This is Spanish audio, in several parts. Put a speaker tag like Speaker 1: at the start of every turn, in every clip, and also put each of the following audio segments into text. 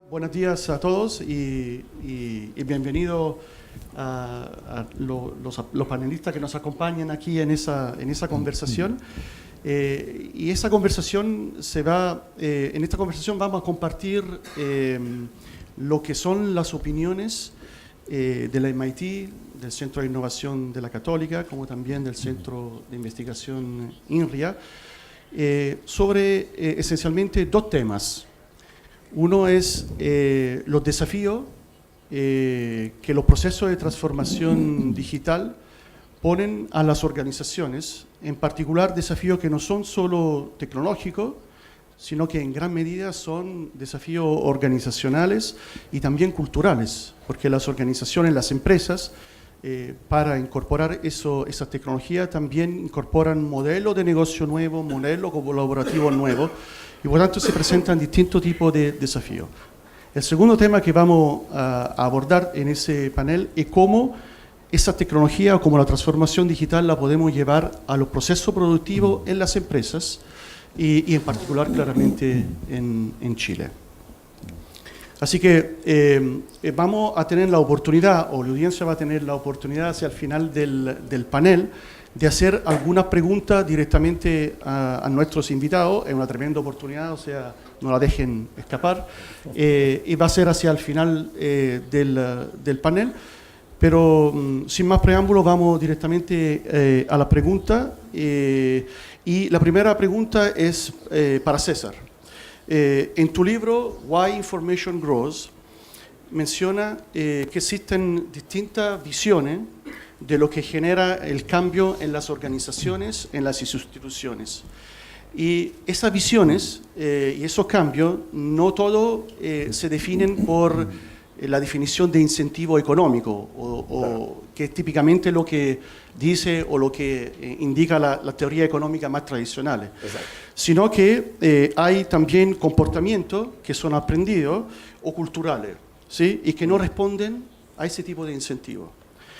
Speaker 1: Buenos días a todos y bienvenido a los panelistas que nos acompañan aquí en esa conversación. Y esa conversación en esta conversación vamos a compartir lo que son las opiniones de la MIT, del Centro de Innovación de la Católica, como también del Centro de Investigación INRIA, sobre esencialmente dos temas. Uno es los desafíos que los procesos de transformación digital ponen a las organizaciones, en particular desafíos que no son solo tecnológicos, sino que en gran medida son desafíos organizacionales y también culturales, porque las organizaciones, las empresas, para incorporar esa tecnología también incorporan modelos de negocio nuevos, modelos colaborativos nuevos, y por tanto se presentan distintos tipos de desafíos. El segundo tema que vamos a abordar en ese panel es cómo esa tecnología o cómo la transformación digital la podemos llevar a los procesos productivos en las empresas y en particular claramente en Chile. Así que vamos a tener la oportunidad, o la audiencia va a tener la oportunidad hacia el final del panel, de hacer algunas preguntas directamente a nuestros invitados. Es una tremenda oportunidad, o sea, no la dejen escapar. Y va a ser hacia el final del panel. Pero sin más preámbulos, vamos directamente a la pregunta. Y la primera pregunta es para César. En tu libro, Why Information Grows, menciona que existen distintas visiones de lo que genera el cambio en las organizaciones, en las instituciones. Y esas visiones y esos cambios, no todo se definen por la definición de incentivo económico, o que es típicamente lo que dice o lo que indica la teoría económica más tradicionales. Exacto. Sino que hay también comportamientos que son aprendidos o culturales, ¿sí? Y que no responden a ese tipo de incentivos.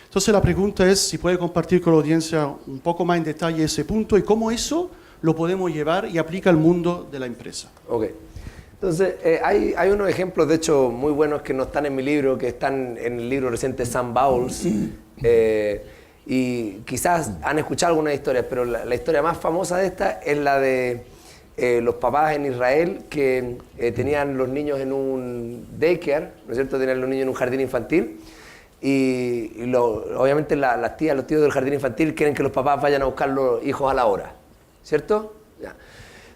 Speaker 1: Entonces la pregunta es si puede compartir con la audiencia un poco más en detalle ese punto y cómo eso lo podemos llevar y aplica al mundo de la empresa.
Speaker 2: Ok. Entonces, hay unos ejemplos, de hecho, muy buenos que no están en mi libro, que están en el libro reciente Sam Bowles. Y quizás han escuchado algunas historias, pero la historia más famosa de esta es la de los papás en Israel que tenían los niños en un daycare, ¿no es cierto? Tenían los niños en un jardín infantil. Y obviamente las tías, los tíos del jardín infantil quieren que los papás vayan a buscar los hijos a la hora, ¿cierto? Ya.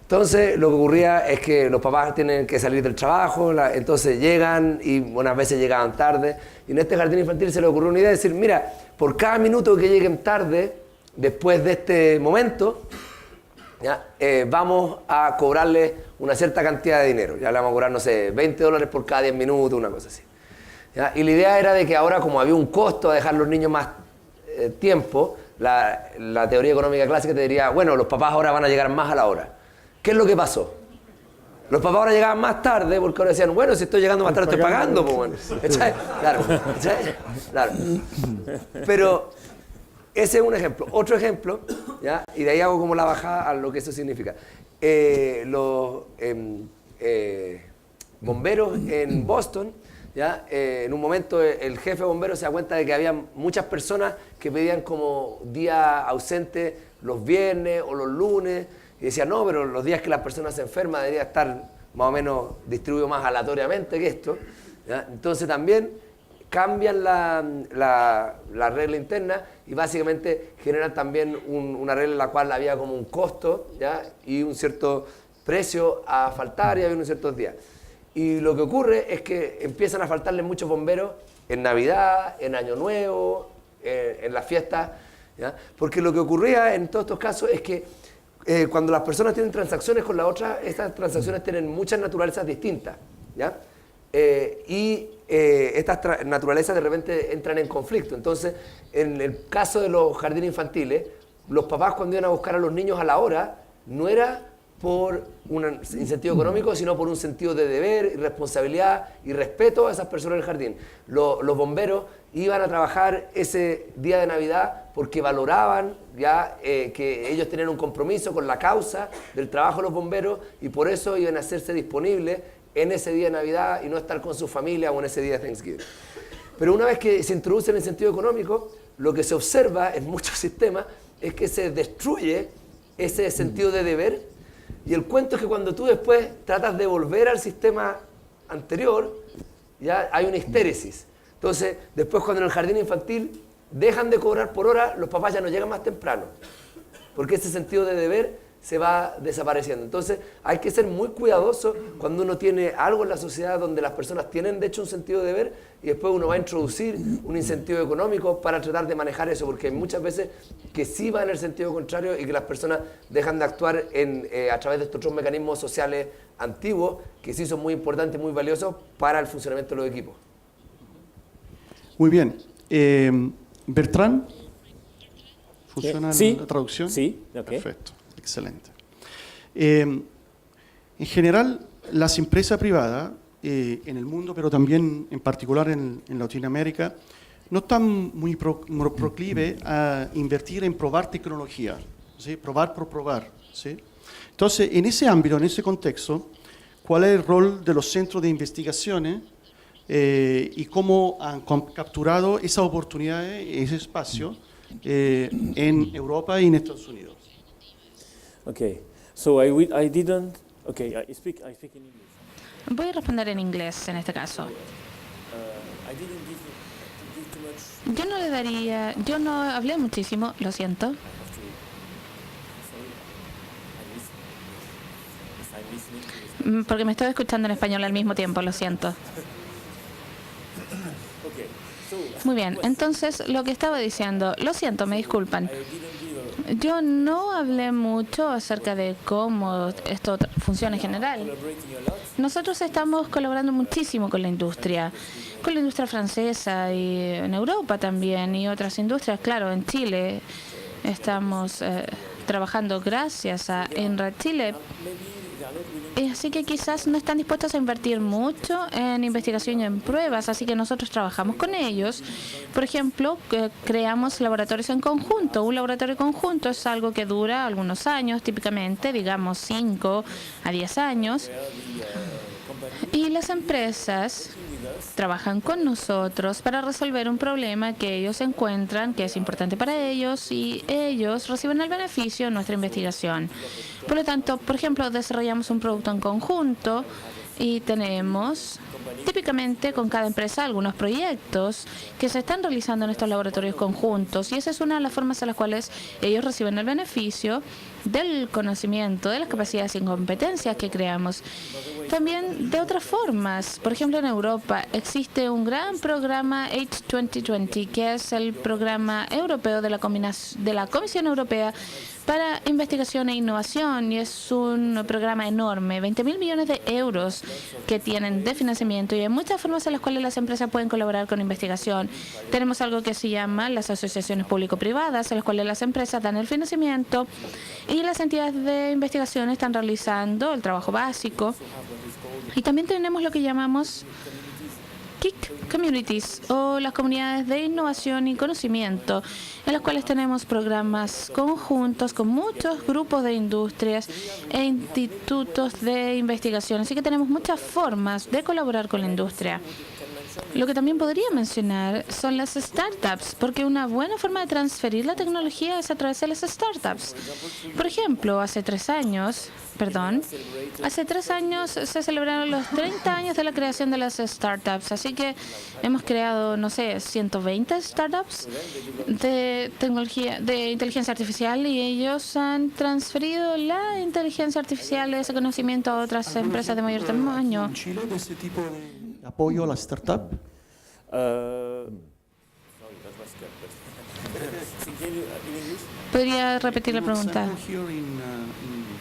Speaker 2: Entonces lo que ocurría es que los papás tienen que salir del trabajo, entonces llegan y unas veces llegaban tarde, y en este jardín infantil se le ocurrió una idea de decir, mira, por cada minuto que lleguen tarde, después de este momento, ¿ya? Vamos a cobrarle una cierta cantidad de dinero, ya le vamos a cobrar, no sé, $20 por cada 10 minutos, una cosa así. ¿Ya? Y la idea era de que ahora, como había un costo a dejar los niños más tiempo, la teoría económica clásica te diría, bueno, los papás ahora van a llegar más a la hora. ¿Qué es lo que pasó? Los papás ahora llegaban más tarde porque ahora decían, bueno, si estoy llegando más tarde estoy pagando. Pues, bueno. Claro. Pero ese es un ejemplo. Otro ejemplo, ¿ya? Y de ahí hago como la bajada a lo que eso significa. Los bomberos en Boston, ¿ya? En un momento el jefe de bomberos se da cuenta de que había muchas personas que pedían como día ausente los viernes o los lunes, y decían, no, pero los días que las personas se enferman debería estar más o menos distribuido más aleatoriamente que esto, ¿ya? Entonces también cambian la regla interna y básicamente generan también una regla en la cual había como un costo, ¿ya? Y un cierto precio a faltar y había unos ciertos días. Y lo que ocurre es que empiezan a faltarle muchos bomberos en Navidad, en Año Nuevo, en las fiestas, ¿ya? Porque lo que ocurría en todos estos casos es que cuando las personas tienen transacciones con la otra, estas transacciones tienen muchas naturalezas distintas, ¿ya? Estas naturalezas de repente entran en conflicto. Entonces, en el caso de los jardines infantiles, los papás cuando iban a buscar a los niños a la hora, no era por un incentivo económico, sino por un sentido de deber, y responsabilidad y respeto a esas personas del jardín. Los bomberos iban a trabajar ese día de Navidad porque valoraban ya que ellos tenían un compromiso con la causa del trabajo de los bomberos y por eso iban a hacerse disponibles en ese día de Navidad y no estar con su familia o en ese día de Thanksgiving. Pero una vez que se introduce en el sentido económico, lo que se observa en muchos sistemas es que se destruye ese sentido de deber, y el cuento es que cuando tú después tratas de volver al sistema anterior, ya hay una histéresis. Entonces, después cuando en el jardín infantil dejan de cobrar por hora, los papás ya no llegan más temprano, porque ese sentido de deber se va desapareciendo. Entonces, hay que ser muy cuidadoso cuando uno tiene algo en la sociedad donde las personas tienen, de hecho, un sentido de deber, y después uno va a introducir un incentivo económico para tratar de manejar eso, porque hay muchas veces que sí va en el sentido contrario y que las personas dejan de actuar a través de estos otros mecanismos sociales antiguos, que sí son muy importantes y muy valiosos para el funcionamiento de los equipos.
Speaker 1: Muy bien. Bertrand, ¿funciona
Speaker 3: Sí.
Speaker 1: la traducción?
Speaker 3: Sí, ok.
Speaker 1: Perfecto, excelente. En general, las empresas privadas en el mundo, pero también en particular en Latinoamérica, no están muy proclive a invertir en probar tecnología, ¿sí? Probar por probar, ¿sí? Entonces, en ese ámbito, en ese contexto, ¿cuál es el rol de los centros de investigaciones y cómo han capturado esa oportunidad, ese espacio en Europa y en Estados Unidos?
Speaker 3: Okay, so I didn't. Okay, I speak in English.
Speaker 4: Voy a responder en inglés en este caso.
Speaker 3: I didn't give too much.
Speaker 4: Yo no hablé muchísimo, lo siento. Porque me estoy escuchando en español al mismo tiempo, lo siento.
Speaker 3: Okay, so
Speaker 4: Muy bien, entonces lo que estaba diciendo, lo siento, me disculpan.
Speaker 3: I didn't give
Speaker 4: Yo no hablé mucho acerca de cómo esto funciona en general.
Speaker 3: collaborating a lot.
Speaker 4: Nosotros estamos colaborando muchísimo con la industria francesa y en Europa también y otras industrias. Claro, en Chile estamos trabajando gracias a ENRA Chile. Así que quizás no están dispuestos a invertir mucho en investigación y en pruebas, así que nosotros trabajamos con ellos. Por ejemplo, creamos laboratorios en conjunto. Un laboratorio conjunto es algo que dura algunos años, típicamente, digamos 5 a 10 años. Y las empresas trabajan con nosotros para resolver un problema que ellos encuentran que es importante para ellos y ellos reciben el beneficio de nuestra investigación. Por lo tanto, por ejemplo, desarrollamos un producto en conjunto y tenemos típicamente con cada empresa algunos proyectos que se están realizando en estos laboratorios conjuntos y esa es una de las formas en las cuales ellos reciben el beneficio del conocimiento, de las capacidades y competencias que creamos. También de otras formas, por ejemplo en Europa existe un gran programa H2020 que es el programa europeo de la Comisión Europea para investigación e innovación y es un programa enorme, 20.000 millones de euros que tienen de financiamiento y hay muchas formas en las cuales las empresas pueden colaborar con investigación. Tenemos algo que se llama las asociaciones público-privadas, en las cuales las empresas dan el financiamiento y las entidades de investigación están realizando el trabajo básico. Y también tenemos lo que llamamos KIC Communities o las comunidades de innovación y conocimiento, en las cuales tenemos programas conjuntos con muchos grupos de industrias e institutos de investigación. Así que tenemos muchas formas de colaborar con la industria. Lo que también podría mencionar son las startups, porque una buena forma de transferir la tecnología es a través de las startups. Por ejemplo, hace 3 años se celebraron los 30 años de la creación de las startups, así que hemos creado, no sé, 120 startups de tecnología, de inteligencia artificial y ellos han transferido la inteligencia artificial, ese conocimiento a otras empresas de mayor tamaño.
Speaker 1: ¿En Chile de ese tipo de apoyo a la startup?
Speaker 3: Sorry, that was good. Can you in English?
Speaker 4: ¿Podría repetir la pregunta?
Speaker 1: Here in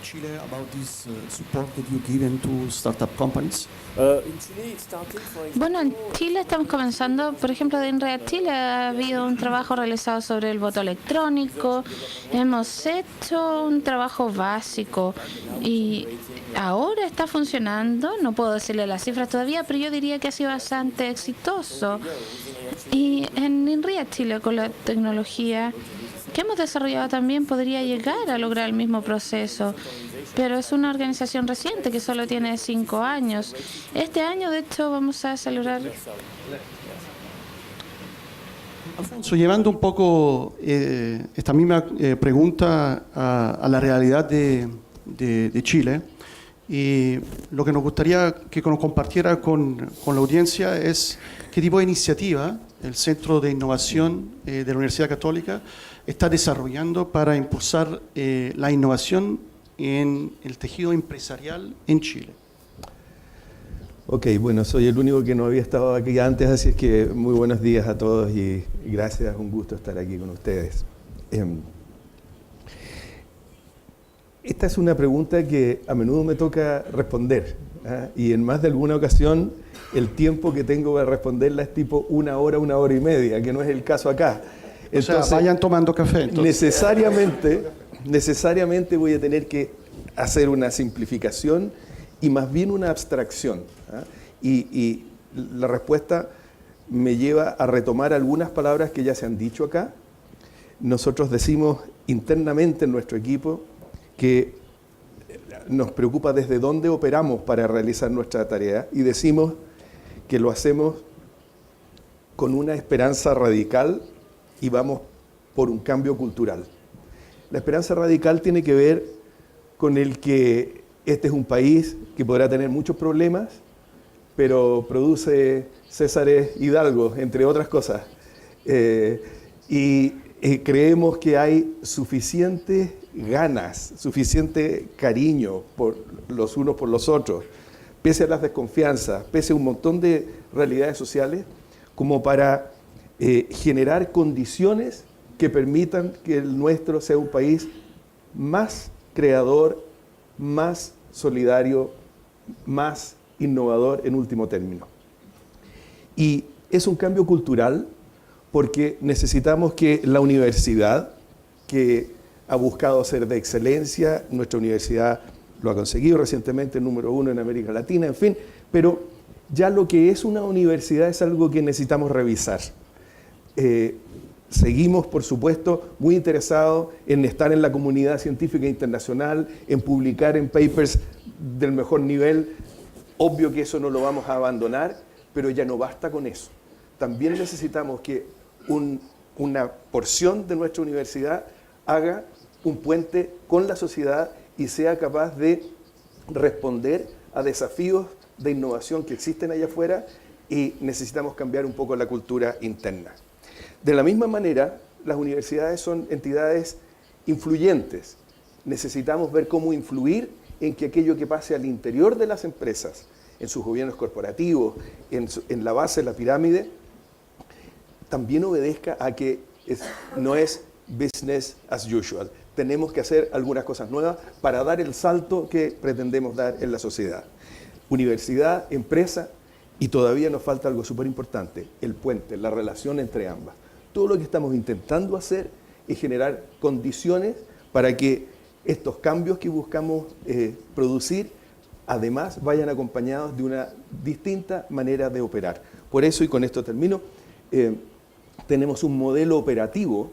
Speaker 1: Chile about this support that you given to startup companies?
Speaker 3: In Chile, it started, for example,
Speaker 4: Bueno, en Chile estamos comenzando, por ejemplo, en Red Chile ha habido un trabajo realizado sobre el voto electrónico, hemos hecho un trabajo básico y ahora está funcionando, no puedo decirle las cifras todavía, pero yo diría que ha sido bastante exitoso. Y en INRIA Chile, con la tecnología que hemos desarrollado también podría llegar a lograr el mismo proceso. pero es una organización reciente que solo tiene 5 años. Este año, de hecho, vamos a celebrar...
Speaker 1: Alfonso, llevando un poco esta misma pregunta a la realidad de Chile, y lo que nos gustaría que nos compartiera con la audiencia es qué tipo de iniciativa el Centro de Innovación de la Universidad Católica está desarrollando para impulsar la innovación en el tejido empresarial en Chile.
Speaker 5: Ok, bueno, soy el único que no había estado aquí antes, así es que muy buenos días a todos y gracias, un gusto estar aquí con ustedes. Esta es una pregunta que a menudo me toca responder, y en más de alguna ocasión el tiempo que tengo para responderla es tipo 1 hora, 1 hora y media, que no es el caso acá.
Speaker 1: Entonces, vayan tomando café.
Speaker 5: Necesariamente voy a tener que hacer una simplificación y más bien una abstracción. Y la respuesta me lleva a retomar algunas palabras que ya se han dicho acá. Nosotros decimos internamente en nuestro equipo que nos preocupa desde dónde operamos para realizar nuestra tarea y decimos que lo hacemos con una esperanza radical y vamos por un cambio cultural. La esperanza radical tiene que ver con el que este es un país que podrá tener muchos problemas, pero produce Césares Hidalgo, entre otras cosas. Creemos que hay suficientes ganas, suficiente cariño por los unos por los otros, pese a las desconfianzas, pese a un montón de realidades sociales, como para generar condiciones que permitan que el nuestro sea un país más creador, más solidario, más innovador en último término. Y es un cambio cultural porque necesitamos que la universidad, que ha buscado ser de excelencia, nuestra universidad lo ha conseguido recientemente, número 1 en América Latina, en fin, pero ya lo que es una universidad es algo que necesitamos revisar. Seguimos, por supuesto, muy interesados en estar en la comunidad científica internacional, en publicar en papers del mejor nivel. Obvio que eso no lo vamos a abandonar, pero ya no basta con eso. También necesitamos que una porción de nuestra universidad haga un puente con la sociedad y sea capaz de responder a desafíos de innovación que existen allá afuera, y necesitamos cambiar un poco la cultura interna. De la misma manera, las universidades son entidades influyentes. Necesitamos ver cómo influir en que aquello que pase al interior de las empresas, en sus gobiernos corporativos, en la base de la pirámide, también obedezca a que no es business as usual. Tenemos que hacer algunas cosas nuevas para dar el salto que pretendemos dar en la sociedad. Universidad, empresa, y todavía nos falta algo súper importante, el puente, la relación entre ambas. Todo lo que estamos intentando hacer es generar condiciones para que estos cambios que buscamos producir, además, vayan acompañados de una distinta manera de operar. Por eso, y con esto termino, tenemos un modelo operativo.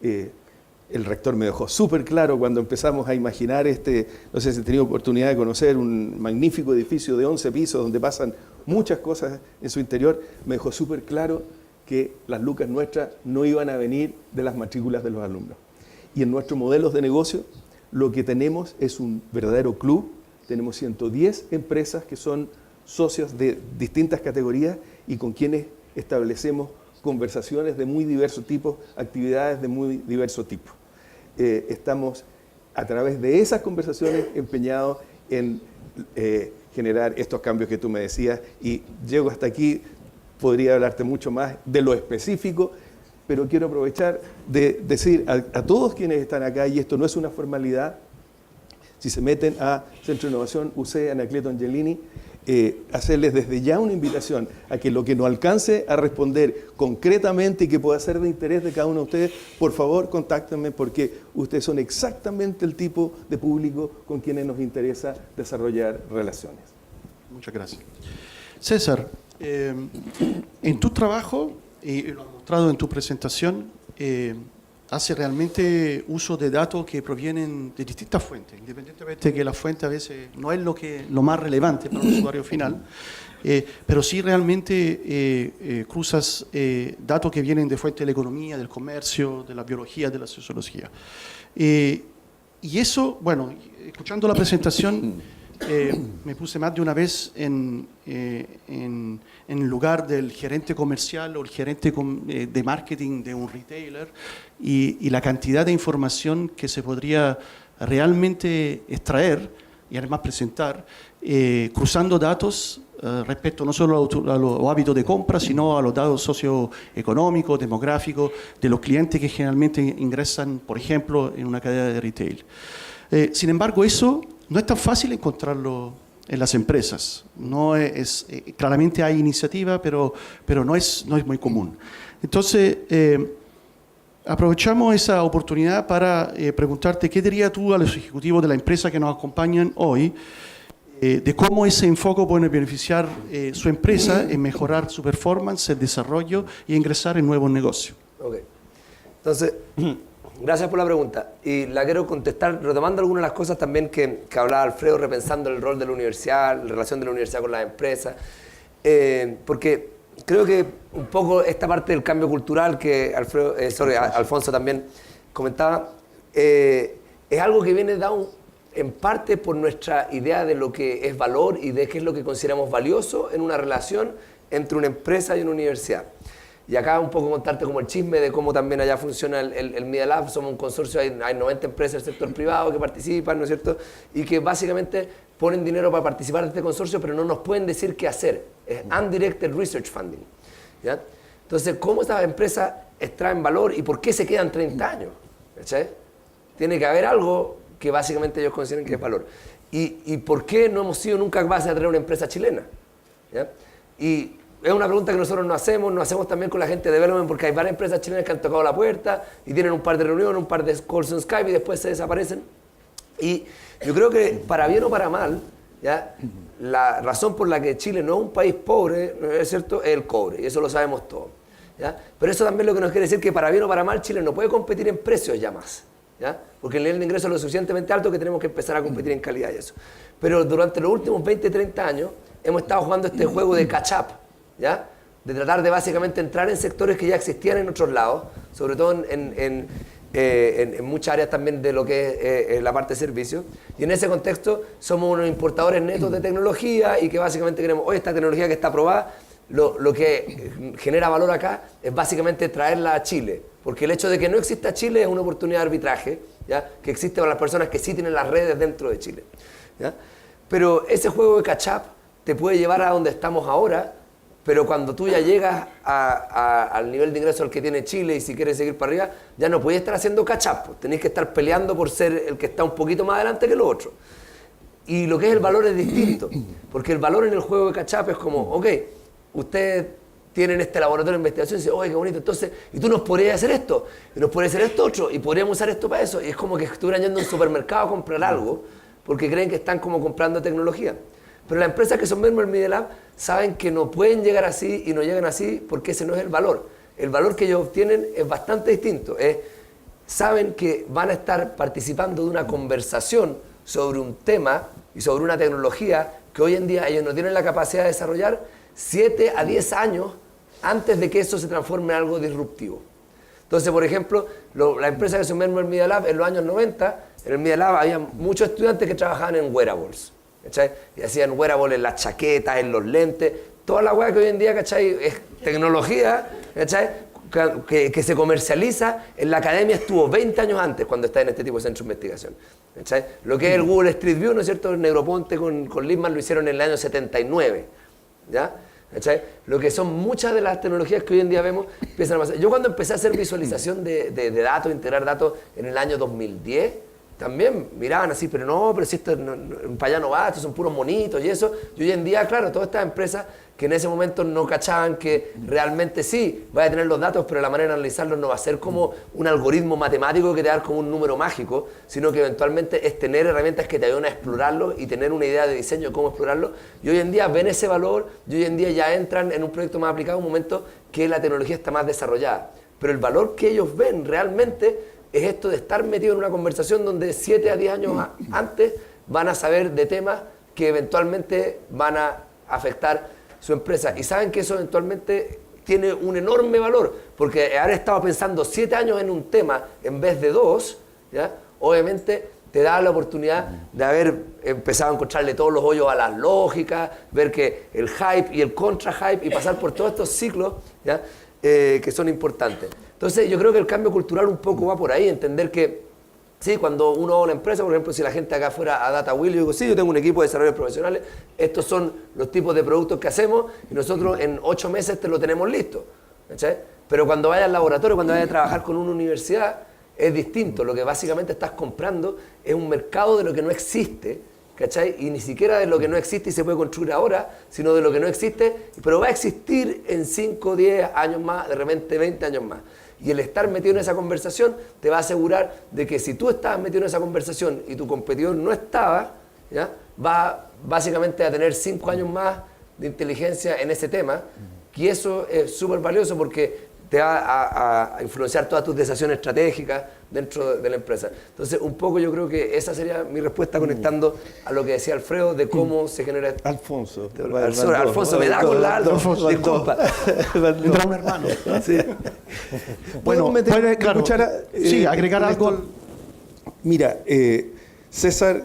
Speaker 5: El rector me dejó súper claro cuando empezamos a imaginar no sé si he tenido oportunidad de conocer un magnífico edificio de 11 pisos donde pasan muchas cosas en su interior, me dejó súper claro que las lucas nuestras no iban a venir de las matrículas de los alumnos. Y en nuestros modelos de negocio lo que tenemos es un verdadero club. Tenemos 110 empresas que son socios de distintas categorías y con quienes establecemos conversaciones de muy diverso tipo, actividades de muy diverso tipo. Estamos a través de esas conversaciones empeñados en generar estos cambios que tú me decías, y llego hasta aquí, podría hablarte mucho más de lo específico, pero quiero aprovechar de decir a todos quienes están acá, y esto no es una formalidad, si se meten a Centro de Innovación UC Anacleto Angelini, hacerles desde ya una invitación a que lo que nos alcance a responder concretamente y que pueda ser de interés de cada uno de ustedes, por favor contáctenme, porque ustedes son exactamente el tipo de público con quienes nos interesa desarrollar relaciones.
Speaker 1: Muchas gracias. César, en tu trabajo, y lo has mostrado en tu presentación, hace realmente uso de datos que provienen de distintas fuentes, independientemente de que la fuente a veces no es lo más relevante para el usuario final, pero sí realmente cruzas datos que vienen de fuentes de la economía, del comercio, de la biología, de la sociología. Y eso, bueno, escuchando la presentación, me puse más de una vez en lugar del gerente comercial o el gerente de marketing de un retailer y la cantidad de información que se podría realmente extraer y además presentar, cruzando datos respecto no solo a los hábitos de compra, sino a los datos socioeconómicos, demográficos, de los clientes que generalmente ingresan, por ejemplo, en una cadena de retail. Sin embargo, eso no es tan fácil encontrarlo en las empresas. Claramente hay iniciativa, pero no es muy común. Entonces, aprovechamos esa oportunidad para preguntarte qué dirías tú a los ejecutivos de la empresa que nos acompañan hoy de cómo ese enfoque puede beneficiar su empresa en mejorar su performance, el desarrollo y ingresar en nuevos negocios.
Speaker 2: Ok. Entonces, gracias por la pregunta. Y la quiero contestar retomando algunas de las cosas también que hablaba Alfredo, repensando el rol de la universidad, la relación de la universidad con las empresas. Porque creo que un poco esta parte del cambio cultural que Alfonso también comentaba, es algo que viene dado en parte por nuestra idea de lo que es valor y de qué es lo que consideramos valioso en una relación entre una empresa y una universidad. Y acá un poco contarte como el chisme de cómo también allá funciona el Media Lab. Somos un consorcio, hay 90 empresas del sector privado que participan, ¿no es cierto? Y que básicamente ponen dinero para participar de este consorcio, pero no nos pueden decir qué hacer. Es Undirected Research Funding, ¿ya? Entonces, ¿cómo estas empresas extraen valor y por qué se quedan 30 años? ¿Cachai? Tiene que haber algo que básicamente ellos consideren que es valor. ¿Y por qué no hemos sido nunca capaces de atraer una empresa chilena? ¿Ya? Y es una pregunta que nosotros nos hacemos también con la gente de development, porque hay varias empresas chilenas que han tocado la puerta y tienen un par de reuniones, un par de calls en Skype y después se desaparecen. Y yo creo que para bien o para mal, ¿ya? La razón por la que Chile no es un país pobre, ¿no es cierto?, es el cobre, y eso lo sabemos todos, ¿ya? Pero eso también lo que nos quiere decir que para bien o para mal Chile no puede competir en precios ya más, ¿ya? Porque el nivel de ingreso es lo suficientemente alto que tenemos que empezar a competir en calidad y eso. Pero durante los últimos 20, 30 años hemos estado jugando este juego de catch-up, ¿ya? De tratar de básicamente entrar en sectores que ya existían en otros lados, sobre todo en muchas áreas también de lo que es la parte de servicios. Y en ese contexto somos unos importadores netos de tecnología y que básicamente queremos, oye, esta tecnología que está aprobada, lo que genera valor acá es básicamente traerla a Chile. Porque el hecho de que no exista Chile es una oportunidad de arbitraje, ¿ya? Que existe para las personas que sí tienen las redes dentro de Chile, ¿ya? Pero ese juego de catch-up te puede llevar a donde estamos ahora, pero cuando tú ya llegas al nivel de ingreso al que tiene Chile y si quieres seguir para arriba, ya no puedes estar haciendo catch-up, tenés que estar peleando por ser el que está un poquito más adelante que los otros. Y lo que es el valor es distinto, porque el valor en el juego de catch-up es como, ok, ustedes tienen este laboratorio de investigación y dicen, oye, qué bonito, entonces, y tú nos podrías hacer esto, y nos podrías hacer esto otro, y podríamos usar esto para eso. Y es como que estuvieran yendo a un supermercado a comprar algo, porque creen que están como comprando tecnología. Pero las empresas que son miembros del Media Lab saben que no pueden llegar así y no llegan así porque ese no es el valor. El valor que ellos obtienen es bastante distinto. Saben que van a estar participando de una conversación sobre un tema y sobre una tecnología que hoy en día ellos no tienen la capacidad de desarrollar 7 a 10 años antes de que eso se transforme en algo disruptivo. Entonces, por ejemplo, las empresas que son miembros del Media Lab en los años 90, en el Media Lab había muchos estudiantes que trabajaban en wearables, ¿cachai? Y hacían wearables en las chaquetas, en los lentes, toda la hueá que hoy en día, ¿cachai? Es tecnología, ¿cachai? Que se comercializa en la academia estuvo 20 años antes cuando está en este tipo de centro de investigación, ¿cachai? Lo que es el Google Street View, ¿no es cierto? El Negroponte con Lippmann lo hicieron en el año 79, ¿ya? ¿Cachai? Lo que son muchas de las tecnologías que hoy en día vemos empiezan a pasar. Yo cuando empecé a hacer visualización de datos, integrar datos en el año 2010, también miraban así, pero si esto para allá no va, estos son puros monitos y eso. Y hoy en día, claro, todas estas empresas que en ese momento no cachaban que realmente sí, vaya a tener los datos, pero la manera de analizarlos no va a ser como un algoritmo matemático que te da como un número mágico, sino que eventualmente es tener herramientas que te ayuden a explorarlo y tener una idea de diseño de cómo explorarlo. Y hoy en día ven ese valor y hoy en día ya entran en un proyecto más aplicado en un momento que la tecnología está más desarrollada. pero el valor que ellos ven realmente es esto de estar metido en una conversación donde 7 a 10 años antes van a saber de temas que eventualmente van a afectar su empresa. Y saben que eso eventualmente tiene un enorme valor, porque haber estado pensando 7 años en un tema en vez de 2, ¿ya? Obviamente te da la oportunidad de haber empezado a encontrarle todos los hoyos a las lógicas, ver que el hype y el contra-hype y pasar por todos estos ciclos, ¿ya? Que son importantes. Entonces yo creo que el cambio cultural un poco va por ahí, entender que sí, cuando uno va a una empresa, por ejemplo, si la gente acá fuera a Data Wheel, yo digo, sí, yo tengo un equipo de desarrolladores profesionales, estos son los tipos de productos que hacemos y nosotros en 8 meses te lo tenemos listo, ¿cachai? Pero cuando vayas al laboratorio, cuando vayas a trabajar con una universidad, es distinto. Lo que básicamente estás comprando es un mercado de lo que no existe, ¿cachai? Y ni siquiera de lo que no existe y se puede construir ahora, sino de lo que no existe, pero va a existir en 5, 10 años más, de repente 20 años más. Y el estar metido en esa conversación te va a asegurar de que si tú estabas metido en esa conversación y tu competidor no estaba, ¿ya? Va básicamente a tener 5 años más de inteligencia en ese tema, y eso es súper valioso porque te va a influenciar todas tus decisiones estratégicas dentro de la empresa. Entonces, un poco yo creo que esa sería mi respuesta conectando a lo que decía Alfredo de cómo se genera...
Speaker 5: Alfonso.
Speaker 2: Alfonso me da con la Alfonso, disculpa.
Speaker 1: Entra un hermano.
Speaker 2: Sí.
Speaker 5: Bueno, meter
Speaker 1: claro,
Speaker 5: cuchara,
Speaker 1: sí, agregar algo.
Speaker 5: Mira, César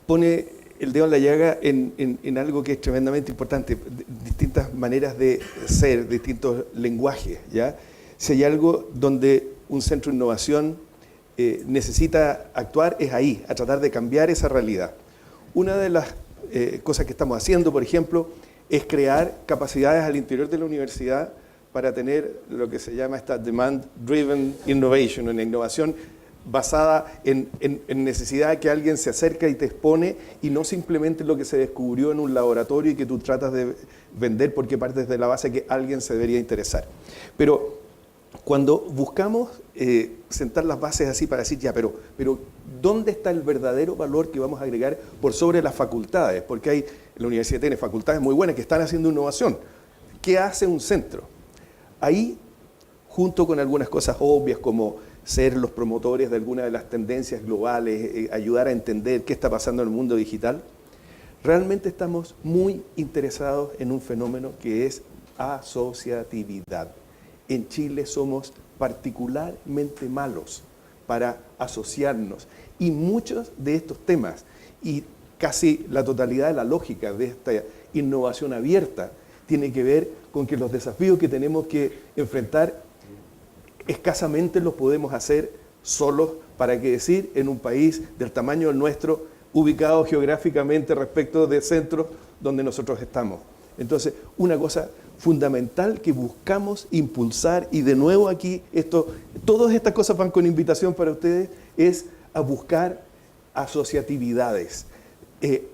Speaker 5: pone el dedo en la llaga en algo que es tremendamente importante, distintas maneras de ser, distintos lenguajes, ¿ya? Si hay algo donde un centro de innovación necesita actuar, es ahí, a tratar de cambiar esa realidad. Una de las cosas que estamos haciendo, por ejemplo, es crear capacidades al interior de la universidad para tener lo que se llama esta Demand-Driven Innovation, una innovación basada en necesidad que alguien se acerca y te expone y no simplemente lo que se descubrió en un laboratorio y que tú tratas de vender porque partes de la base que alguien se debería interesar. Pero cuando buscamos sentar las bases así para decir, ya, pero ¿dónde está el verdadero valor que vamos a agregar por sobre las facultades? Porque la universidad tiene facultades muy buenas que están haciendo innovación. ¿Qué hace un centro? Ahí, junto con algunas cosas obvias como ser los promotores de alguna de las tendencias globales, ayudar a entender qué está pasando en el mundo digital, realmente estamos muy interesados en un fenómeno que es asociatividad. En Chile somos particularmente malos para asociarnos y muchos de estos temas y casi la totalidad de la lógica de esta innovación abierta tiene que ver con que los desafíos que tenemos que enfrentar escasamente los podemos hacer solos, para qué decir, en un país del tamaño del nuestro, ubicado geográficamente respecto de centros donde nosotros estamos. Entonces, una cosa fundamental que buscamos impulsar, y de nuevo aquí, todas estas cosas van con invitación para ustedes, es a buscar asociatividades.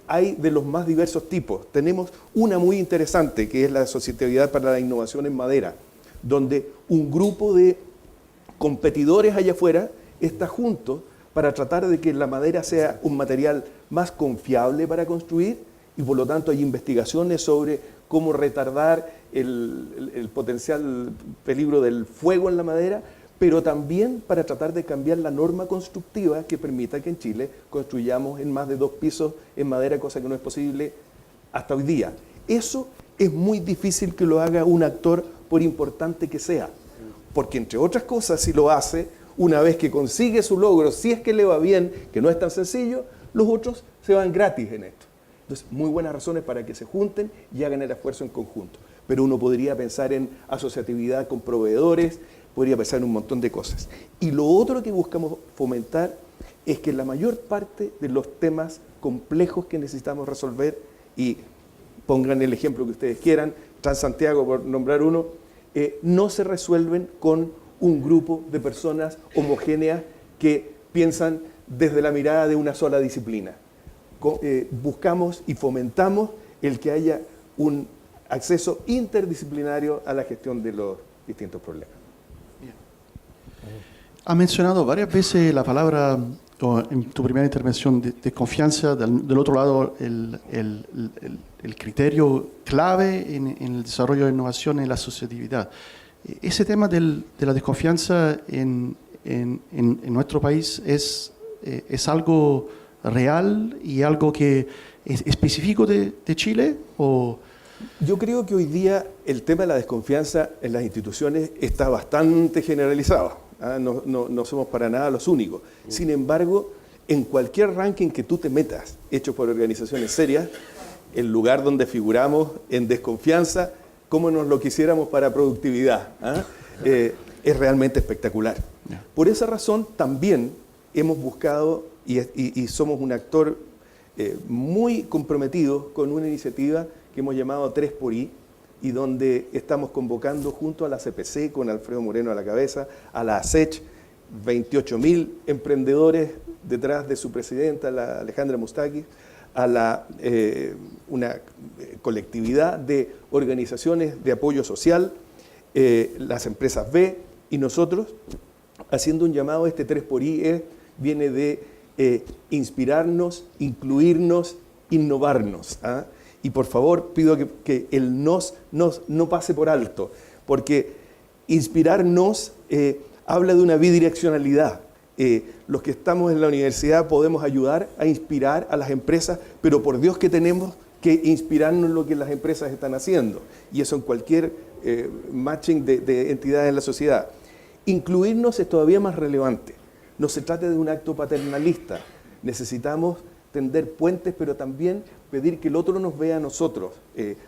Speaker 5: Hay de los más diversos tipos. Tenemos una muy interesante, que es la asociatividad para la innovación en madera, donde un grupo de competidores allá afuera está juntos para tratar de que la madera sea un material más confiable para construir y por lo tanto hay investigaciones sobre cómo retardar el potencial peligro del fuego en la madera, pero también para tratar de cambiar la norma constructiva que permita que en Chile construyamos en más de 2 pisos en madera, cosa que no es posible hasta hoy día. Eso es muy difícil que lo haga un actor por importante que sea. Porque entre otras cosas, si lo hace, una vez que consigue su logro, si es que le va bien, que no es tan sencillo, los otros se van gratis en esto. Entonces, muy buenas razones para que se junten y hagan el esfuerzo en conjunto. Pero uno podría pensar en asociatividad con proveedores, podría pensar en un montón de cosas. Y lo otro que buscamos fomentar es que la mayor parte de los temas complejos que necesitamos resolver, y pongan el ejemplo que ustedes quieran, Transantiago por nombrar uno, no se resuelven con un grupo de personas homogéneas que piensan desde la mirada de una sola disciplina. Buscamos y fomentamos el que haya un acceso interdisciplinario a la gestión de los distintos problemas.
Speaker 1: Bien. Ha mencionado varias veces la palabra, en tu primera intervención, de confianza. Del otro lado, el criterio clave en el desarrollo de innovación es la asociatividad. ese tema de la desconfianza en nuestro país es algo real y algo que es específico de Chile, ¿o...?
Speaker 5: Yo creo que hoy día el tema de la desconfianza en las instituciones está bastante generalizado. No somos para nada los únicos. Sin embargo, en cualquier ranking que tú te metas, hecho por organizaciones serias, el lugar donde figuramos en desconfianza, como nos lo quisiéramos para productividad, es realmente espectacular. Por esa razón también hemos buscado y somos un actor muy comprometido con una iniciativa que hemos llamado 3xI, y donde estamos convocando junto a la CPC, con Alfredo Moreno a la cabeza, a la ASECH, 28.000 emprendedores detrás de su presidenta, la Alejandra Mustakis, a una colectividad de organizaciones de apoyo social, las empresas B y nosotros, haciendo un llamado. Este 3xI viene de inspirarnos, incluirnos, innovarnos. Y por favor, pido que el no pase por alto, porque inspirarnos habla de una bidireccionalidad. Los que estamos en la universidad podemos ayudar a inspirar a las empresas, pero por Dios que tenemos que inspirarnos en lo que las empresas están haciendo, y eso en cualquier matching de entidades en la sociedad. Incluirnos es todavía más relevante. No se trata de un acto paternalista. Necesitamos tender puentes, pero también pedir que el otro nos vea a nosotros,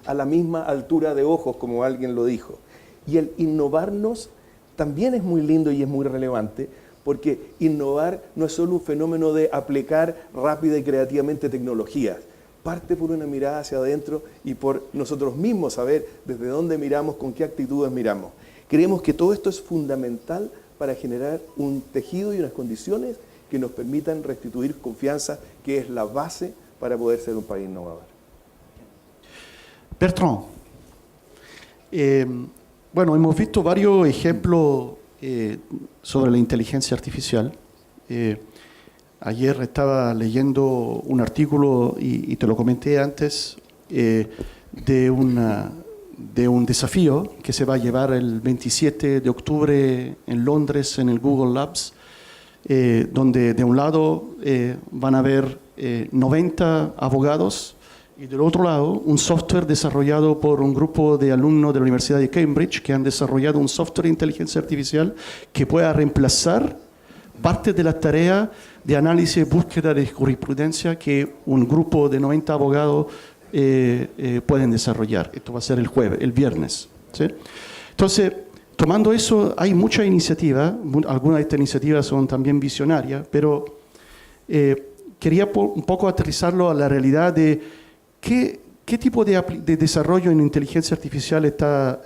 Speaker 5: a la misma altura de ojos, como alguien lo dijo. Y el innovarnos también es muy lindo y es muy relevante, porque innovar no es solo un fenómeno de aplicar rápida y creativamente tecnologías. Parte por una mirada hacia adentro y por nosotros mismos saber desde dónde miramos, con qué actitudes miramos. Creemos que todo esto es fundamental para generar un tejido y unas condiciones que nos permitan restituir confianza, que es la base para poder ser un país innovador.
Speaker 1: Bertrand, bueno, hemos visto varios ejemplos sobre la inteligencia artificial. Ayer estaba leyendo un artículo, y te lo comenté antes, de un desafío que se va a llevar el 27 de octubre en Londres, en el Google Labs, donde de un lado van a haber 90 abogados y del otro lado un software desarrollado por un grupo de alumnos de la Universidad de Cambridge, que han desarrollado un software de inteligencia artificial que pueda reemplazar parte de la tarea de análisis y búsqueda de jurisprudencia que un grupo de 90 abogados pueden desarrollar. Esto va a ser el viernes, ¿sí? Entonces, tomando eso, hay muchas iniciativas. Algunas de estas iniciativas son también visionarias, pero quería un poco aterrizarlo a la realidad de qué tipo de desarrollo en inteligencia artificial está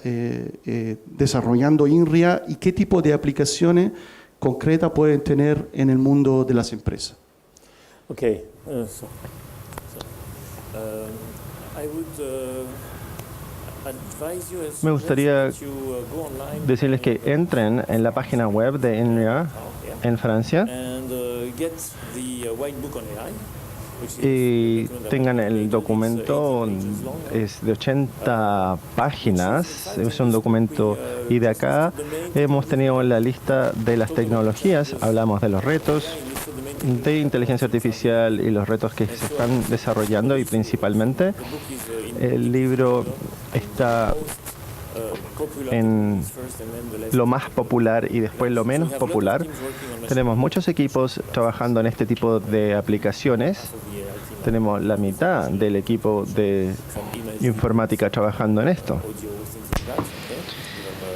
Speaker 1: desarrollando INRIA y qué tipo de aplicaciones concretas pueden tener en el mundo de las empresas.
Speaker 3: Okay, I would advise you as
Speaker 6: Me gustaría
Speaker 3: that you go online
Speaker 6: decirles que entren en la página web de INRIA en Francia
Speaker 3: and get the white book on AI.
Speaker 6: y tengan el documento, es de 80 páginas, es un documento, y de acá hemos tenido la lista de las tecnologías, hablamos de los retos de inteligencia artificial y los retos que se están desarrollando, y principalmente el libro está en lo más popular y después lo menos popular. Tenemos muchos equipos trabajando en este tipo de aplicaciones. Tenemos la mitad del equipo de informática trabajando en esto.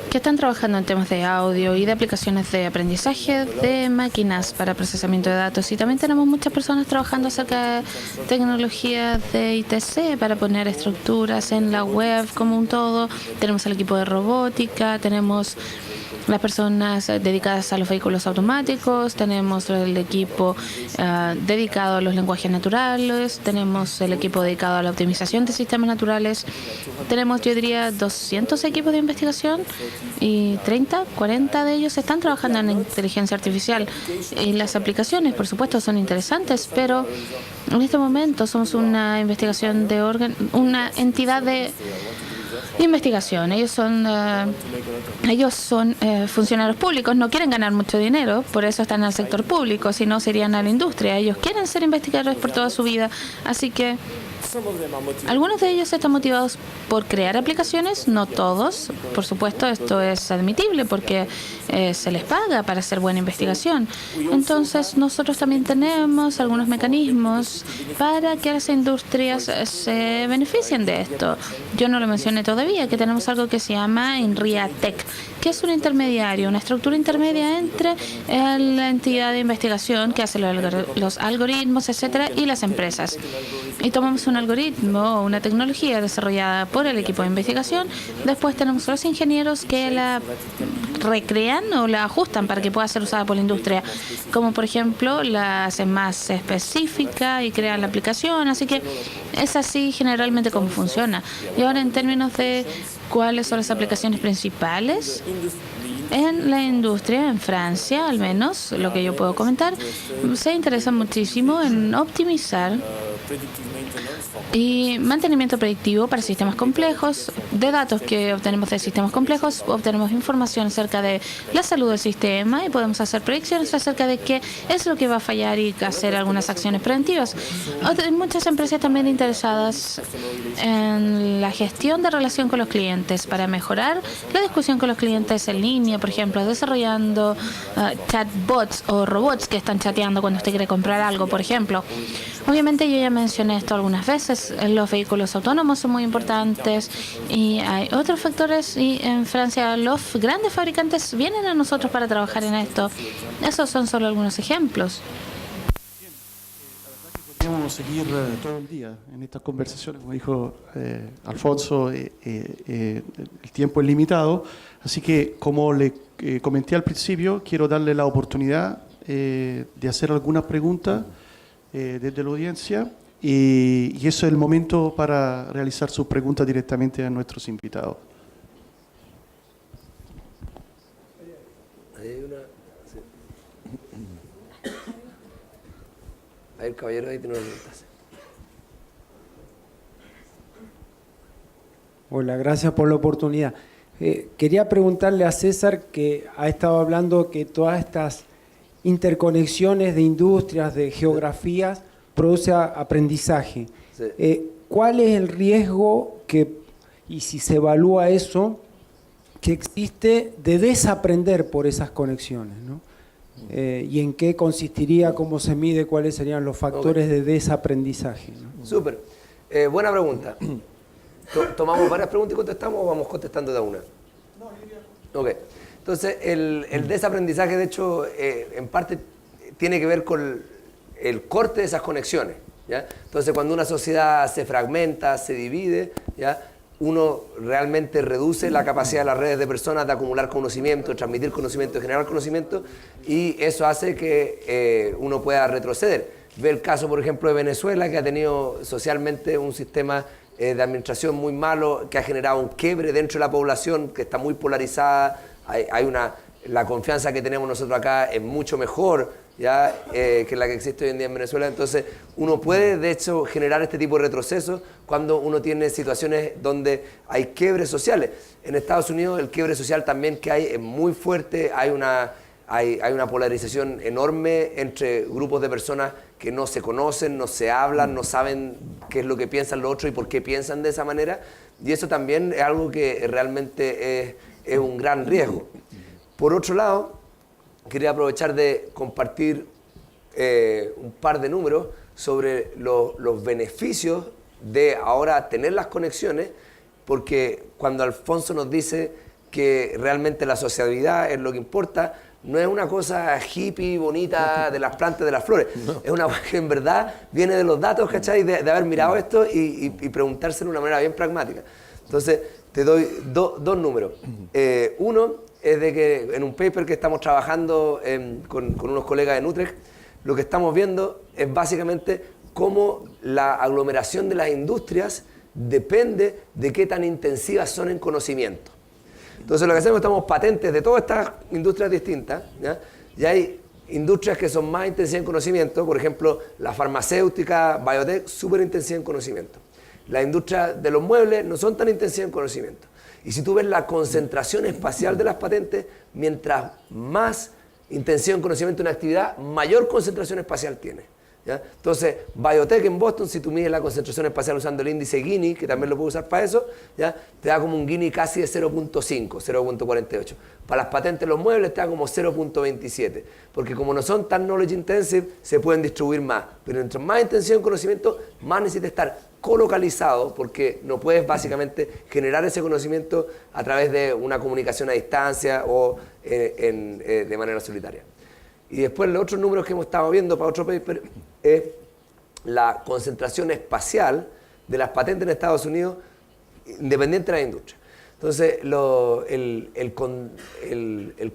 Speaker 4: Que están trabajando en temas de audio y de aplicaciones de aprendizaje de máquinas para procesamiento de datos. Y también tenemos muchas personas trabajando acerca de tecnologías de ITC para poner estructuras en la web como un todo. Tenemos el equipo de robótica, tenemos las personas dedicadas a los vehículos automáticos, tenemos el equipo dedicado a los lenguajes naturales, tenemos el equipo dedicado a la optimización de sistemas naturales. Tenemos, yo diría, 200 equipos de investigación y 40 de ellos están trabajando en inteligencia artificial. Y las aplicaciones, por supuesto, son interesantes, pero en este momento somos una investigación una entidad de investigación. Ellos son funcionarios públicos, no quieren ganar mucho dinero, por eso están en el sector público, si no serían a la industria. Ellos quieren ser investigadores por toda su vida, así que algunos de ellos están motivados por crear aplicaciones, no todos, por supuesto, esto es admitible porque se les paga para hacer buena investigación. Entonces nosotros también tenemos algunos mecanismos para que las industrias se beneficien de esto. Yo no lo mencioné todavía, que tenemos algo que se llama INRIA Tech, que es un intermediario, una estructura intermedia entre la entidad de investigación que hace los algoritmos, etcétera, y las empresas. Y tomamos un algoritmo o una tecnología desarrollada por el equipo de investigación, después tenemos los ingenieros que la recrean o la ajustan para que pueda ser usada por la industria, como por ejemplo la hacen más específica y crean la aplicación, así que es así generalmente como funciona. Y ahora en términos de cuáles son las aplicaciones principales en la industria, en Francia al menos, lo que yo puedo comentar, se interesa muchísimo en optimizar y mantenimiento predictivo para sistemas complejos. De datos que obtenemos de sistemas complejos, obtenemos información acerca de la salud del sistema y podemos hacer predicciones acerca de qué es lo que va a fallar y hacer algunas acciones preventivas. Hay muchas empresas también interesadas en la gestión de relación con los clientes para mejorar la discusión con los clientes en línea, por ejemplo, desarrollando chatbots o robots que están chateando cuando usted quiere comprar algo, por ejemplo. Obviamente yo ya mencioné esto algunas veces, los vehículos autónomos son muy importantes y hay otros factores, y en Francia los grandes fabricantes vienen a nosotros para trabajar en esto. Esos son solo algunos ejemplos.
Speaker 1: Podríamos seguir todo el día en estas conversaciones, como dijo Alfonso, el tiempo es limitado, así que como le comenté al principio, quiero darle la oportunidad de hacer algunas preguntas desde la audiencia, y eso es el momento para realizar sus preguntas directamente a nuestros invitados.
Speaker 2: Ahí hay una... Sí. Ahí el caballero ahí tiene una pregunta.
Speaker 7: Hola, gracias por la oportunidad. Quería preguntarle a César, que ha estado hablando que todas estas interconexiones de industrias, de geografías, produce aprendizaje. Sí. ¿Cuál es el riesgo y si se evalúa eso, que existe de desaprender por esas conexiones, ¿no? ¿Y en qué consistiría, cómo se mide, cuáles serían los factores de desaprendizaje, ¿no?
Speaker 2: Súper. Buena pregunta. ¿Tomamos varias preguntas y contestamos o vamos contestando de una? No, ok. Entonces, el desaprendizaje, de hecho, en parte tiene que ver con el corte de esas conexiones, ¿ya? Entonces, cuando una sociedad se fragmenta, se divide, ¿ya?, uno realmente reduce la capacidad de las redes de personas de acumular conocimiento, transmitir conocimiento, generar conocimiento, y eso hace que uno pueda retroceder. Ve el caso, por ejemplo, de Venezuela, que ha tenido socialmente un sistema de administración muy malo, que ha generado un quiebre dentro de la población, que está muy polarizada. La confianza que tenemos nosotros acá es mucho mejor, ¿ya?, que la que existe hoy en día en Venezuela. Entonces uno puede de hecho generar este tipo de retrocesos cuando uno tiene situaciones donde hay quiebres sociales. En Estados Unidos el quiebre social también que hay es muy fuerte, hay una polarización enorme entre grupos de personas que no se conocen, no se hablan, no saben qué es lo que piensan los otros y por qué piensan de esa manera, y eso también es algo que realmente es un gran riesgo. Por otro lado, quería aprovechar de compartir un par de números sobre los beneficios de ahora tener las conexiones, porque cuando Alfonso nos dice que realmente la sociabilidad es lo que importa, no es una cosa hippie, bonita, de las plantas, de las flores. No. Es una cosa que en verdad viene de los datos, ¿cachai? De haber mirado esto y preguntárselo de una manera bien pragmática. Entonces, te doy dos números. Uno es de que en un paper que estamos trabajando con unos colegas en Utrecht, lo que estamos viendo es básicamente cómo la aglomeración de las industrias depende de qué tan intensivas son en conocimiento. Entonces lo que hacemos, estamos patentes de todas estas industrias distintas, ¿ya? Y hay industrias que son más intensivas en conocimiento, por ejemplo, la farmacéutica, biotech, súper intensiva en conocimiento. la industria de los muebles no son tan intensivas en conocimiento. Y si tú ves la concentración espacial de las patentes, mientras más intensiva en conocimiento de una actividad, mayor concentración espacial tiene. ¿Ya? Entonces, Biotech en Boston, si tú mides la concentración espacial usando el índice Gini, que también lo puedes usar para eso, ¿ya? Te da como un Gini casi de 0.5, 0.48. Para las patentes de los muebles te da como 0.27, porque como no son tan knowledge intensive, se pueden distribuir más. Pero entre más intensivo en conocimiento, más necesita estar colocalizado, porque no puedes básicamente generar ese conocimiento a través de una comunicación a distancia o de manera solitaria. Y después los otros números que hemos estado viendo para otro paper es la concentración espacial de las patentes en Estados Unidos independiente de la industria. Entonces, el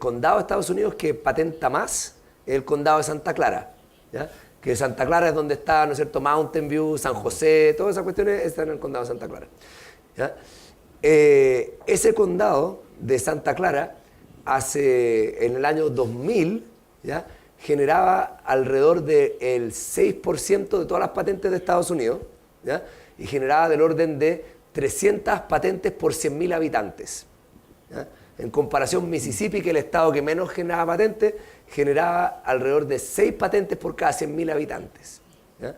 Speaker 2: condado de Estados Unidos que patenta más es el condado de Santa Clara, ¿ya? Que Santa Clara es donde está, ¿no es cierto?, Mountain View, San José, todas esas cuestiones están en el condado de Santa Clara, ¿ya? Ese condado de Santa Clara en el año 2000, ¿ya?, generaba alrededor del 6% de todas las patentes de Estados Unidos, ¿ya?, y generaba del orden de 300 patentes por 100.000 habitantes, ¿ya? En comparación, Mississippi, que es el estado que menos generaba patentes, generaba alrededor de 6 patentes por cada 100.000 habitantes, ¿ya?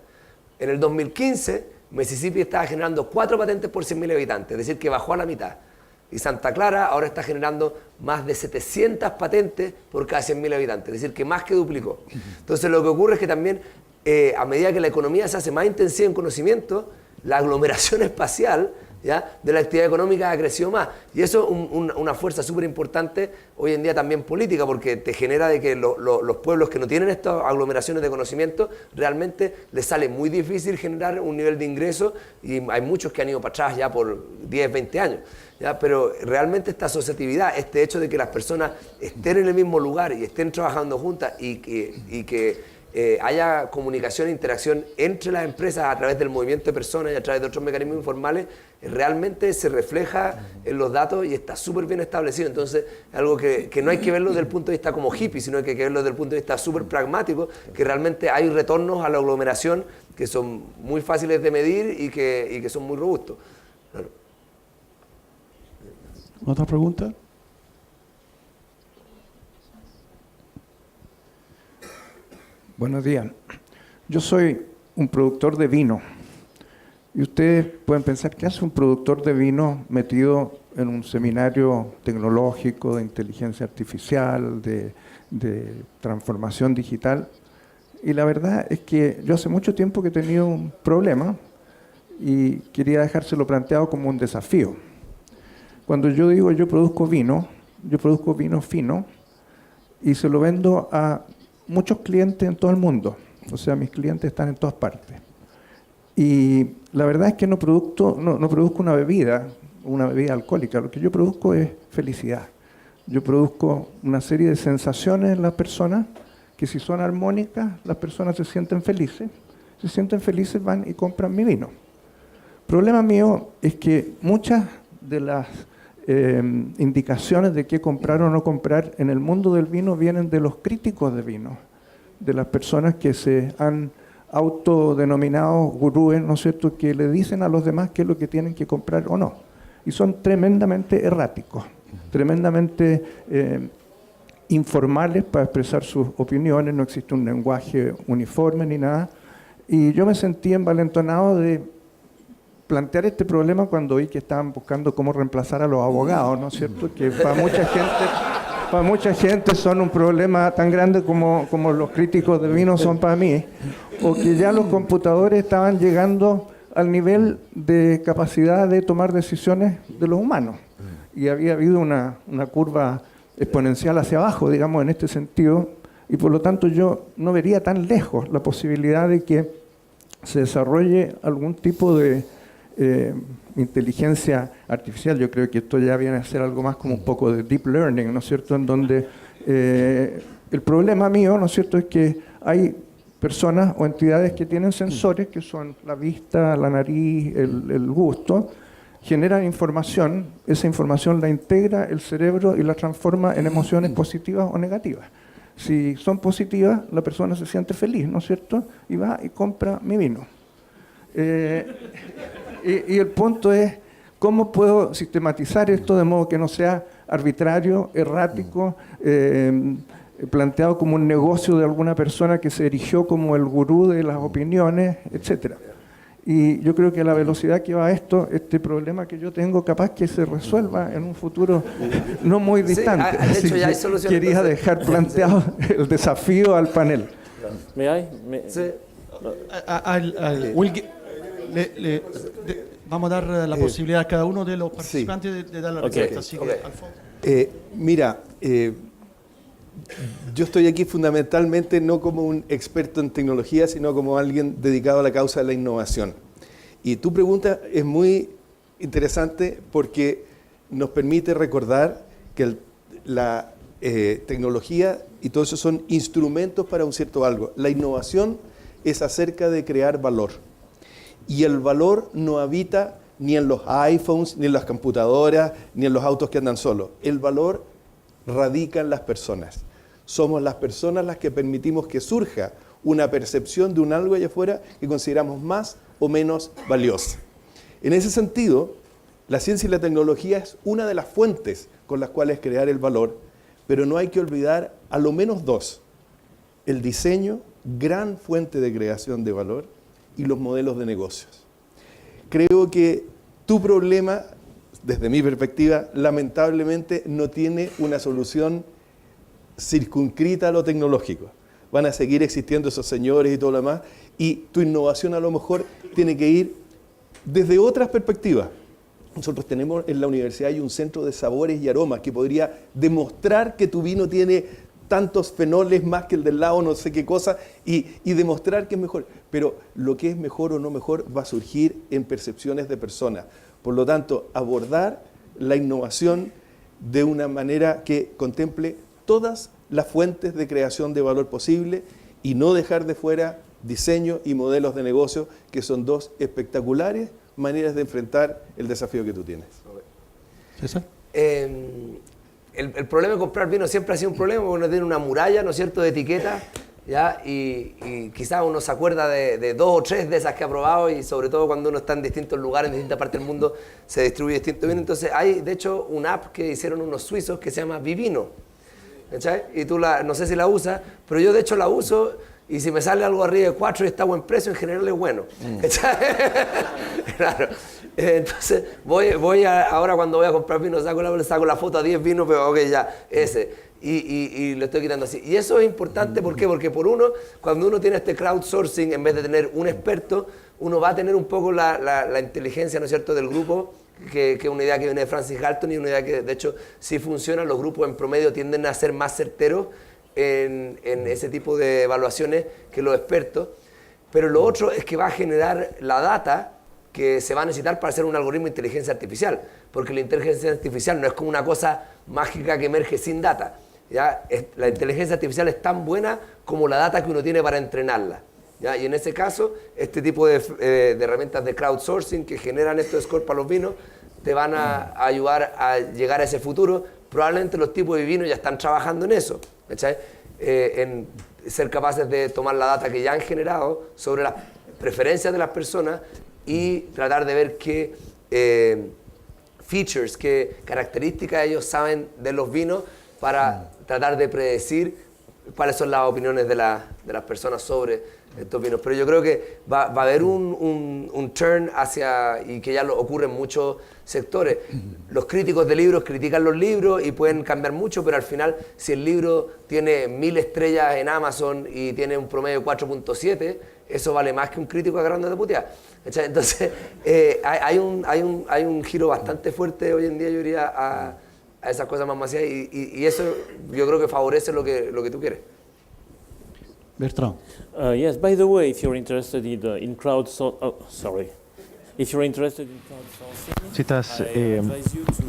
Speaker 2: En el 2015, Mississippi estaba generando 4 patentes por 100.000 habitantes, es decir, que bajó a la mitad. Y Santa Clara ahora está generando más de 700 patentes por cada 100.000 habitantes, es decir, que más que duplicó. Entonces, lo que ocurre es que también, a medida que la economía se hace más intensiva en conocimiento, la aglomeración espacial, ¿ya?, de la actividad económica ha crecido más. Y eso es una fuerza súper importante hoy en día también política, porque te genera de que los pueblos que no tienen estas aglomeraciones de conocimiento, realmente les sale muy difícil generar un nivel de ingreso, y hay muchos que han ido para atrás ya por 10, 20 años. ¿Ya? Pero realmente esta asociatividad, este hecho de que las personas estén en el mismo lugar y estén trabajando juntas y que haya comunicación e interacción entre las empresas a través del movimiento de personas y a través de otros mecanismos informales, realmente se refleja en los datos y está súper bien establecido. Entonces, es algo que no hay que verlo desde el punto de vista como hippie, sino que hay que verlo desde el punto de vista súper pragmático, que realmente hay retornos a la aglomeración que son muy fáciles de medir y que son muy robustos. Claro.
Speaker 1: ¿Otra pregunta?
Speaker 8: Buenos días. Yo soy un productor de vino. Y ustedes pueden pensar, ¿qué hace un productor de vino metido en un seminario tecnológico de inteligencia artificial, de transformación digital? Y la verdad es que yo hace mucho tiempo que he tenido un problema y quería dejárselo planteado como un desafío. Cuando yo digo yo produzco vino fino y se lo vendo a muchos clientes en todo el mundo. O sea, mis clientes están en todas partes. Y la verdad es que no produzco una bebida alcohólica. Lo que yo produzco es felicidad. Yo produzco una serie de sensaciones en las personas que, si son armónicas, las personas se sienten felices. Se sienten felices, van y compran mi vino. El problema mío es que muchas de las indicaciones de qué comprar o no comprar en el mundo del vino vienen de los críticos de vino, de las personas que se han autodenominado gurúes, ¿no es cierto?, que le dicen a los demás qué es lo que tienen que comprar o no. Y son tremendamente erráticos, tremendamente informales para expresar sus opiniones, no existe un lenguaje uniforme ni nada. Y yo me sentí envalentonado de plantear este problema cuando vi que estaban buscando cómo reemplazar a los abogados, ¿no es cierto?, que para mucha gente son un problema tan grande como los críticos de vino son para mí, o que ya los computadores estaban llegando al nivel de capacidad de tomar decisiones de los humanos. Y había habido una curva exponencial hacia abajo, digamos, en este sentido, y por lo tanto yo no vería tan lejos la posibilidad de que se desarrolle algún tipo de inteligencia artificial. Yo creo que esto ya viene a ser algo más como un poco de deep learning, ¿no es cierto?, en donde el problema mío, ¿no es cierto?, es que hay personas o entidades que tienen sensores, que son la vista, la nariz, el gusto, generan información, esa información la integra el cerebro y la transforma en emociones positivas o negativas. Si son positivas, la persona se siente feliz, ¿no es cierto?, y va y compra mi vino. Y el punto es, ¿cómo puedo sistematizar esto de modo que no sea arbitrario, errático, planteado como un negocio de alguna persona que se erigió como el gurú de las opiniones, etcétera? Y yo creo que a la velocidad que va esto, este problema que yo tengo, capaz que se resuelva en un futuro no muy distante.
Speaker 2: Sí, de hecho ya hay
Speaker 8: Así que
Speaker 2: soluciones.
Speaker 8: quería dejar planteado el desafío al panel.
Speaker 2: Sí.
Speaker 1: Vamos a dar la posibilidad a cada uno de los participantes de dar la respuesta. Así que, Alfonso.
Speaker 5: Mira, yo estoy aquí fundamentalmente no como un experto en tecnología, sino como alguien dedicado a la causa de la innovación. Y tu pregunta es muy interesante porque nos permite recordar que la tecnología y todo eso son instrumentos para un cierto algo. La innovación es acerca de crear valor. Y el valor no habita ni en los iPhones, ni en las computadoras, ni en los autos que andan solos. El valor radica en las personas. Somos las personas las que permitimos que surja una percepción de un algo allá afuera que consideramos más o menos valiosa. En ese sentido, la ciencia y la tecnología es una de las fuentes con las cuales crear el valor, pero no hay que olvidar a lo menos dos: el diseño, gran fuente de creación de valor, y los modelos de negocios. Creo que tu problema, desde mi perspectiva, lamentablemente no tiene una solución circunscrita a lo tecnológico. Van a seguir existiendo esos señores y todo lo demás, y tu innovación a lo mejor tiene que ir desde otras perspectivas. Nosotros tenemos en la universidad hay un centro de sabores y aromas que podría demostrar que tu vino tiene tantos fenoles más que el del lado, no sé qué cosa, y demostrar que es mejor. Pero lo que es mejor o no mejor va a surgir en percepciones de personas. Por lo tanto, abordar la innovación de una manera que contemple todas las fuentes de creación de valor posible y no dejar de fuera diseño y modelos de negocio, que son dos espectaculares maneras de enfrentar el desafío que tú tienes.
Speaker 1: ¿César?
Speaker 2: El problema de comprar vino siempre ha sido un problema, porque uno tiene una muralla, ¿no es cierto?, de etiquetas, ¿ya? Y quizás uno se acuerda de dos o tres de esas que ha probado, y sobre todo cuando uno está en distintos lugares, en distintas partes del mundo, se distribuye distinto vino. Entonces hay, de hecho, una app que hicieron unos suizos que se llama Vivino, ¿cachai? Y tú no sé si la usas, pero yo de hecho la uso, y si me sale algo arriba de 4 y está a buen precio, en general es bueno. Claro. Entonces, ahora cuando voy a comprar vino, saco la foto a 10 vinos, pero ok, ya, ese. Y lo estoy quitando así. Y eso es importante, ¿por qué? Porque por uno, cuando uno tiene este crowdsourcing, en vez de tener un experto, uno va a tener un poco la inteligencia, ¿no es cierto?, del grupo, que es una idea que viene de Francis Galton y una idea que, de hecho, sí funciona. Los grupos en promedio tienden a ser más certeros en ese tipo de evaluaciones que los expertos. Pero lo otro es que va a generar la data que se va a necesitar para hacer un algoritmo de inteligencia artificial, porque la inteligencia artificial no es como una cosa mágica que emerge sin data, ¿ya? La inteligencia artificial es tan buena como la data que uno tiene para entrenarla, ¿ya? Y en ese caso, este tipo de herramientas de crowdsourcing que generan estos scores para los vinos te van a ayudar a llegar a ese futuro. Probablemente los tipos de vinos ya están trabajando en eso, ¿cachai? En ser capaces de tomar la data que ya han generado sobre las preferencias de las personas y tratar de ver qué features, qué características ellos saben de los vinos para tratar de predecir cuáles son las opiniones de las personas sobre estos vinos. Pero yo creo que va a haber un turn hacia, y que ya ocurre en muchos sectores. Los críticos de libros critican los libros y pueden cambiar mucho, pero al final, si el libro tiene 1000 estrellas en Amazon y tiene un promedio de 4.7, eso vale más que un crítico agarrando de putear. Entonces, hay un giro bastante fuerte hoy en día, yo diría, a esas cosas más masivas, y eso yo creo que favorece lo que tú quieres.
Speaker 1: Bertrand.
Speaker 3: Yes, by the way, if you're interested in crowdsourcing,
Speaker 6: Si estás,
Speaker 3: I advise you to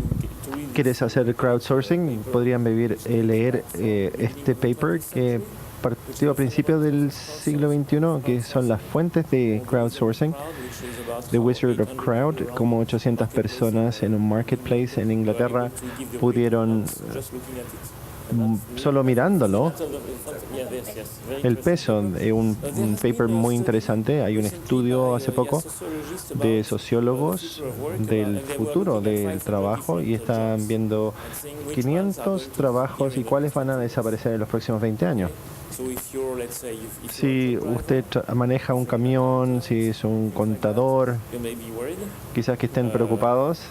Speaker 3: read
Speaker 6: quieres hacer crowdsourcing, podrían leer este paper que partió a principios del siglo XXI, que son las fuentes de crowdsourcing. The Wizard of Crowd, como 800 personas en un marketplace en Inglaterra pudieron solo mirándolo, el peso de un paper muy interesante. Hay un estudio hace poco de sociólogos del futuro del trabajo y están viendo 500 trabajos y cuáles van a desaparecer en los próximos 20 años. Si usted maneja un camión, si es un contador, quizás que estén preocupados.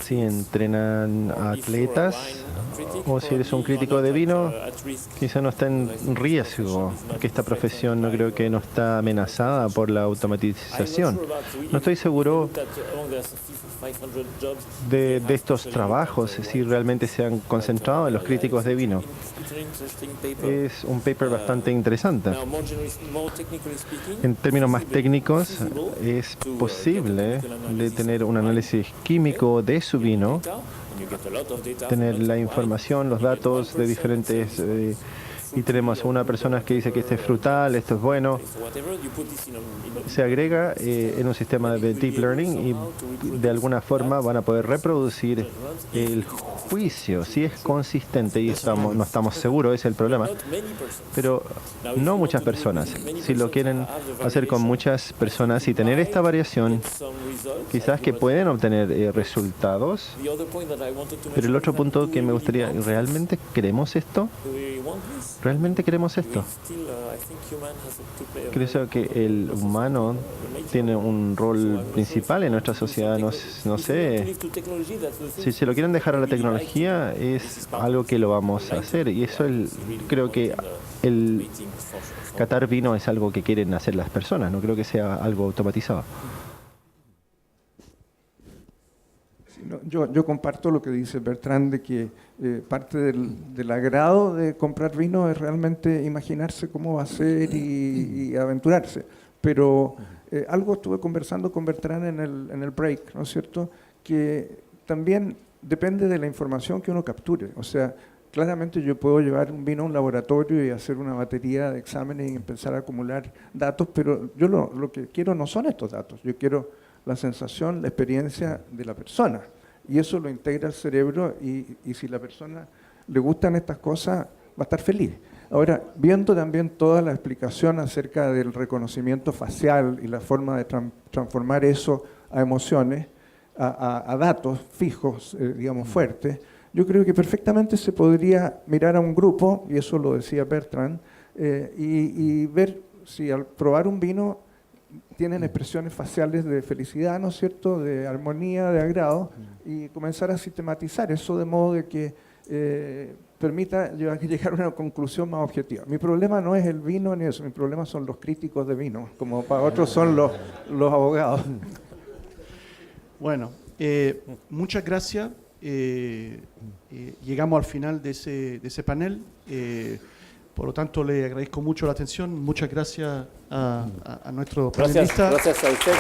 Speaker 6: Si entrenan a atletas o si eres un crítico de vino, quizá no está en riesgo, porque esta profesión no creo que no está amenazada por la automatización. No estoy seguro de estos trabajos, si realmente se han concentrado en los críticos de vino. Es un paper bastante interesante. En términos más técnicos, es posible de tener un análisis químico de su vino, tener la información, los datos de diferentes... y tenemos una persona que dice que este es frutal, esto es bueno. Se agrega en un sistema de deep learning y de alguna forma van a poder reproducir el juicio, si es consistente, y no estamos seguros, ese es el problema. Pero no muchas personas. Si lo quieren hacer con muchas personas y tener esta variación, quizás que pueden obtener resultados. Pero el otro punto que me gustaría, ¿realmente queremos esto? ¿Realmente queremos esto? Creo que el humano tiene un rol principal en nuestra sociedad. No sé, si se lo quieren dejar a la tecnología, es algo que lo vamos a hacer. Y eso creo que el catar vino es algo que quieren hacer las personas. No creo que sea algo automatizado.
Speaker 8: Yo comparto lo que dice Bertrand, de que parte del agrado de comprar vino es realmente imaginarse cómo va a ser y aventurarse. Pero algo estuve conversando con Bertrand en el break, ¿no es cierto?, que también depende de la información que uno capture. O sea, claramente yo puedo llevar un vino a un laboratorio y hacer una batería de exámenes y empezar a acumular datos, pero yo lo que quiero no son estos datos, yo quiero la sensación, la experiencia de la persona. Y eso lo integra el cerebro y si la persona le gustan estas cosas, va a estar feliz. Ahora, viendo también toda la explicación acerca del reconocimiento facial y la forma de transformar eso a emociones, a datos fijos, digamos, fuertes, yo creo que perfectamente se podría mirar a un grupo, y eso lo decía Bertrand, y ver si al probar un vino tienen expresiones faciales de felicidad, ¿no es cierto?, de armonía, de agrado, y comenzar a sistematizar eso de modo de que permita llegar a una conclusión más objetiva. Mi problema no es el vino ni eso, mi problema son los críticos de vino, como para otros son los abogados.
Speaker 1: Bueno, muchas gracias. Llegamos al final de ese panel. Por lo tanto, le agradezco mucho la atención. Muchas gracias a nuestro panelista.
Speaker 3: Gracias a usted.